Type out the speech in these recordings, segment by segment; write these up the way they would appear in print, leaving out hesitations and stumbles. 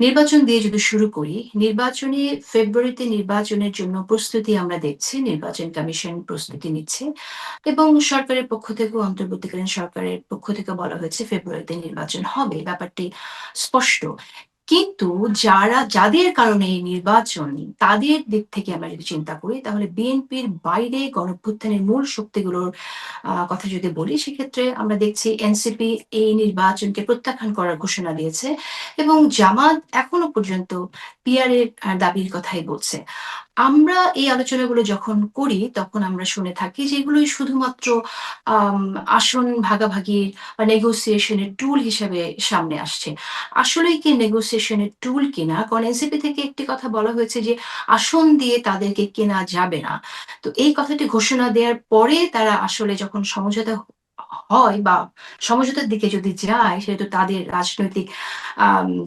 নির্বাচন দিয়ে যদি শুরু করি, ফেব্রুয়ারিতে নির্বাচনের জন্য প্রস্তুতি আমরা দেখছি। নির্বাচন কমিশন প্রস্তুতি নিচ্ছে এবং সরকারের পক্ষ থেকেও অন্তর্বর্তীকালীন সরকারের পক্ষ থেকে বলা হয়েছে ফেব্রুয়ারিতে নির্বাচন হবে। ব্যাপারটি স্পষ্ট। কিন্তু যাদের কারণে এই নির্বাচন, তাদের দিক থেকে আমরা যদি চিন্তা করি তাহলে বিএনপির বাইরে গণঅভ্যুত্থানের মূল শক্তিগুলোর কথা যদি বলি, সেক্ষেত্রে আমরা দেখছি এনসিপি এই নির্বাচনকে প্রত্যাখ্যান করার ঘোষণা দিয়েছে এবং জামাত এখনো পর্যন্ত পিআর এর দাবির কথাই বলছে। আমরা এই আলোচনাগুলো যখন করি তখন আমরা শুনে থাকি যে এগুলোই শুধুমাত্র আম আসন ভাগাভাগির বা নেগোসিয়েশন এর টুল হিসেবে সামনে আসছে। আসলেই কি নেগোসিয়েশন এর টুল কিনা? কারণ এনসিপি থেকে একটি কথা বলা হয়েছে যে আসন দিয়ে তাদেরকে কেনা যাবে না। তো এই কথাটি ঘোষণা দেওয়ার পরে তারা আসলে যখন সমঝোতা হয় বা সমঝোতার দিকে যদি যায়, সেহেতু তাদের রাজনৈতিক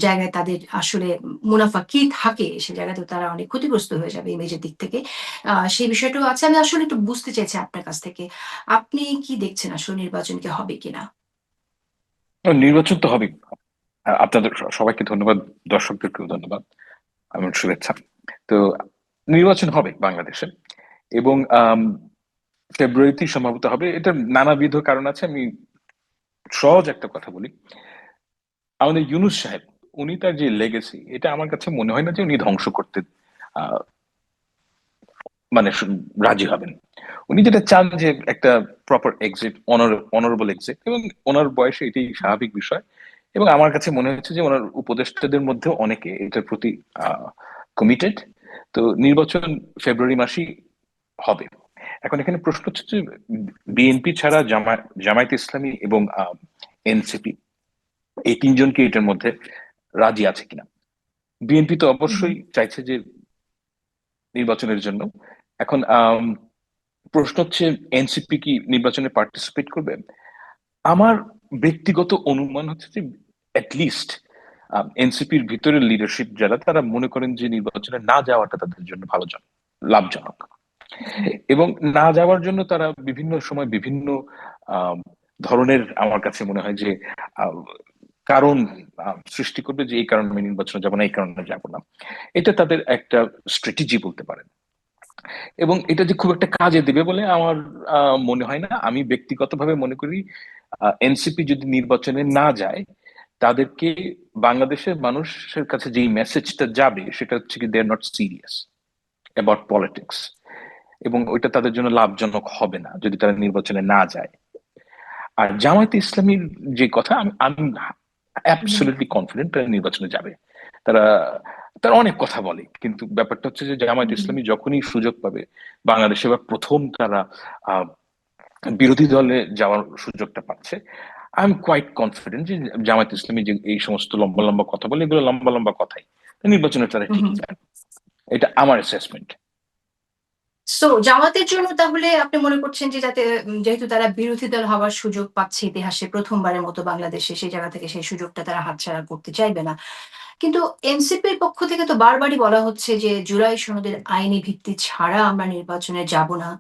জায়গায় তাদের আসলে মুনাফা কি থাকে, সে জায়গায় তো তারা অনেক ক্ষতিগ্রস্ত হয়ে যাবে ইমেজের দিক থেকে। সেই বিষয়টাও আছে। আমি আসলে একটু বুঝতে চাইছি আপনার কাছ থেকে। আপনি কি দেখছেন আসলে নির্বাচন কি হবে কিনা? নির্বাচন তো হবেই। আপনাদের সবাইকে ধন্যবাদ, দর্শকদেরকেও ধন্যবাদ এবং শুভেচ্ছা। তো নির্বাচন হবে বাংলাদেশে এবং ফেব্রুয়ারিতেই সম্ভবত হবে। এটার নানাবিধ কারণ আছে। আমি সহজ একটা কথা বলি। আমাদের ইউনূস সাহেব, উনি তার যে লেগেসি, এটা আমার কাছে মনে হয় না যে উনি ধ্বংস করতে আহ, মানে রাজি হবেন। উনি যেটা চান যে একটা প্রপার এক্সিট, অনারেবল এক্সিট, এবং ওনার বয়সে এটাই স্বাভাবিক বিষয়। এবং আমার কাছে মনে হচ্ছে যে ওনার উপদেষ্টাদের মধ্যে অনেকে এটার প্রতি কমিটেড। তো নির্বাচন ফেব্রুয়ারি মাসেই হবে। এখন এখানে প্রশ্ন হচ্ছে যে বিএনপি ছাড়া জামায়াত ইসলামী এবং এনসিপি, এই তিনজনকে এটার মধ্যে রাজি আছে কিনা। বিএনপি তো হুম, অবশ্যই চাইছে যে নির্বাচনের জন্য। এখন প্রশ্ন হচ্ছে এনসিপি কি নির্বাচনে পার্টিসিপেট করবে। আমার ব্যক্তিগত অনুমান হচ্ছে যে অ্যাটলিস্ট এনসিপির ভিতরের লিডারশিপ যারা, তারা মনে করেন যে নির্বাচনে না যাওয়াটা তাদের জন্য লাভজনক। এবং না যাওয়ার জন্য তারা বিভিন্ন সময় বিভিন্ন আহ, ধরনের, আমার কাছে মনে হয় যে আহ, কারণ সৃষ্টি করবে যে এই কারণে আমি নির্বাচনে যাবো না, এই কারণে যাবো না। এটা তাদের একটা স্ট্র্যাটেজি বলতে পারেন। এবং এটা যে খুব একটা কাজে দেবে বলে আমার মনে হয় না। আমি ব্যক্তিগতভাবে মনে করি এনসিপি যদি নির্বাচনে না যায়, তাদেরকে বাংলাদেশের মানুষের কাছে যেই মেসেজটা যাবে সেটা হচ্ছে কি, they are not serious about politics. এবং ওইটা তাদের জন্য লাভজনক হবে না যদি তারা নির্বাচনে না যায়। আর জামায়াতে ইসলামীর যে কথা, আমি আমি হুম, অ্যাবসলিউটলি কনফিডেন্ট তারা নির্বাচনে যাবে। তারা তারা অনেক কথা বলে, কিন্তু ব্যাপারটা হচ্ছে যে জামায়াত হুম। ইসলামী যখনই সুযোগ পাবে, বাংলাদেশে এবার প্রথম তারা আহ, বিরোধী দলে যাওয়ার সুযোগটা পাচ্ছে। আই এম কোয়াইট কনফিডেন্ট যে জামায়াত ইসলামী যে এই সমস্ত লম্বা লম্বা কথা বলে, এগুলো লম্বা লম্বা কথাই, নির্বাচনে তারা হুম, হুম। ঠিকই যাবে। এটা আমার অ্যাসেসমেন্ট। সো জামাতের জন্য তাহলে আপনি মনে করছেন যে যেহেতু তারা বিরোধী দল হওয়ার সুযোগ পাচ্ছে ইতিহাসে প্রথমবারের মতো বাংলাদেশে, সেই জায়গা থেকে সেই সুযোগটা তারা হাতছাড়া করতে চাইবে না। কিন্তু এনসিপির পক্ষ থেকে তো বারবারই বলা হচ্ছে যে জুলাই সনদের আইনি ভিত্তি ছাড়া আমরা নির্বাচনে যাব না।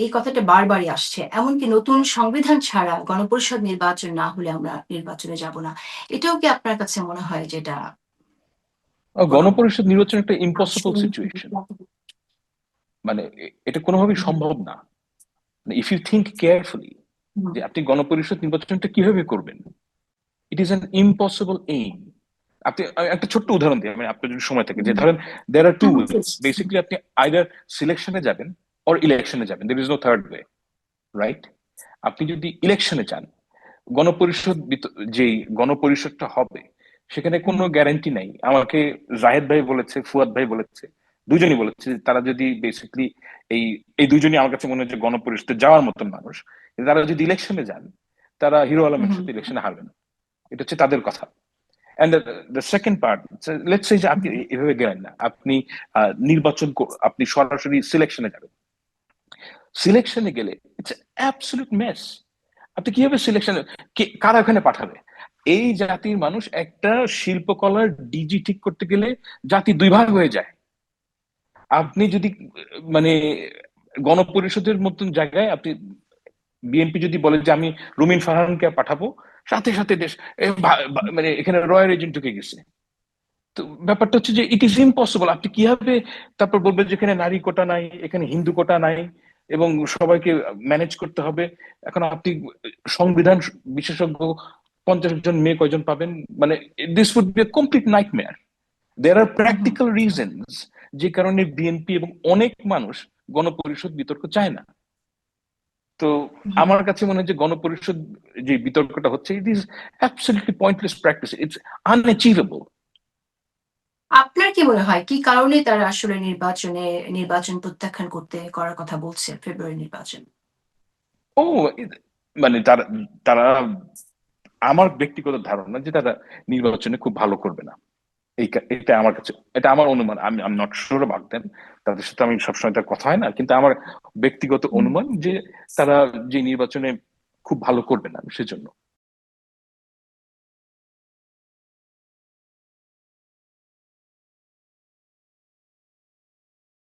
এই কথাটা বারবারই আসছে। এমনকি নতুন সংবিধান ছাড়া গণপরিষদ নির্বাচন না হলে আমরা নির্বাচনে যাব না। এটাও কি আপনার কাছে মনে হয় যে এটা কোনো গণপরিষদ নির্বাচন একটা ইম্পসিবল সিচুয়েশন। মানে এটা কোনোভাবেই হুম, সম্ভব না। ইফ ইউ থিঙ্ক কেয়ারফুলি, হুম, যে আপনি গণপরিষদ নির্বাচনটা কিভাবে করবেন, it is an impossible aim. আমি একটা ছোট্ট উদাহরণ দিই, মানে আপনার যদি সময় থাকে, যে হুম, ধরেন there are two hmm, ways. please। Basically আপনি আইদার সিলেকশনে যাবেন অর ইলেকশনে যাবেন, there is no third way, right? আপনি যদি ইলেকশনে যান, যেই গণপরিষদটা হবে, সেখানে কোনো হুম, গ্যারান্টি নাই। আমাকে জাহেদ ভাই বলেছে, ফুয়াদ ভাই বলেছে, দুজনই বলেছে যে তারা যদি বেসিক্যালি এই এই দুজনই আমার কাছে মনে হয় যে গণপরিষদে যাওয়ার মতন মানুষ, কিন্তু তারা যদি ইলেকশনে যান, তারা হিরো আলমের হুম, সাথে ইলেকশনে হারবেন। এটা হচ্ছে তাদের কথা। And the second part, let's say যে আপনি হুম, এভাবে গেলেন না, আপনি আপনি সরাসরি সিলেকশনে যাবেন। সিলেকশনে গেলে ইটস অ্যাবসলিউট মেস। আপনি কিভাবে সিলেকশন, কারা ওখানে পাঠাবে? এই জাতির মানুষ একটা শিল্পকলার ডিজি ঠিক করতে গেলে জাতি দুই ভাগ হয়ে যায়। আপনি যদি মানে গণপরিষদের মতন জায়গায় আপনি, বিএনপি যদি বলে যে আমি রুমিন ফারহানকে পাঠাবো, সাথে সাথে দেশ মানে এখানে রয়্যাল এজেন্ট ঢুকে গেছে। তো ব্যাপারটা হচ্ছে যে ইট ইজ ইম্পসিবল। আপনি কিভাবে তারপর বলবেন যে এখানে নারী কোটা নাই, এখানে হিন্দু কোটা নাই, এবং সবাইকে ম্যানেজ করতে হবে। এখন আপনি সংবিধান বিশেষজ্ঞ 50 জন মেয়ে কয়জন পাবেন? মানে this would be a complete nightmare. There are hmm, hmm, practical reasons যে কারণে বিএনপি এবং অনেক মানুষ গণপরিষদ বিতর্ক চায় না। তো হুম। আমার কাছে মনে হয় যে গণপরিষদ যে বিতর্কটা হচ্ছে, it is absolutely pointless practice, it's unachievable. আপনার কি মনে হয় কি কারণে তারা আসলে নির্বাচন প্রত্যাখ্যান করার কথা বলছে ফেব্রুয়ারি নির্বাচন? ও, মানে তারা তারা আমার ব্যক্তিগত ধারণা যে তারা নির্বাচনে খুব ভালো করবে না। এটা আমার কাছে, এটা আমার অনুমান। আমি I am not sure about them, তাদের সাথে আমি সবসময় তার কথা হয় না, কিন্তু আমার ব্যক্তিগত হুম। অনুমান যে তারা যে নির্বাচনে খুব ভালো করবে না সেজন্য।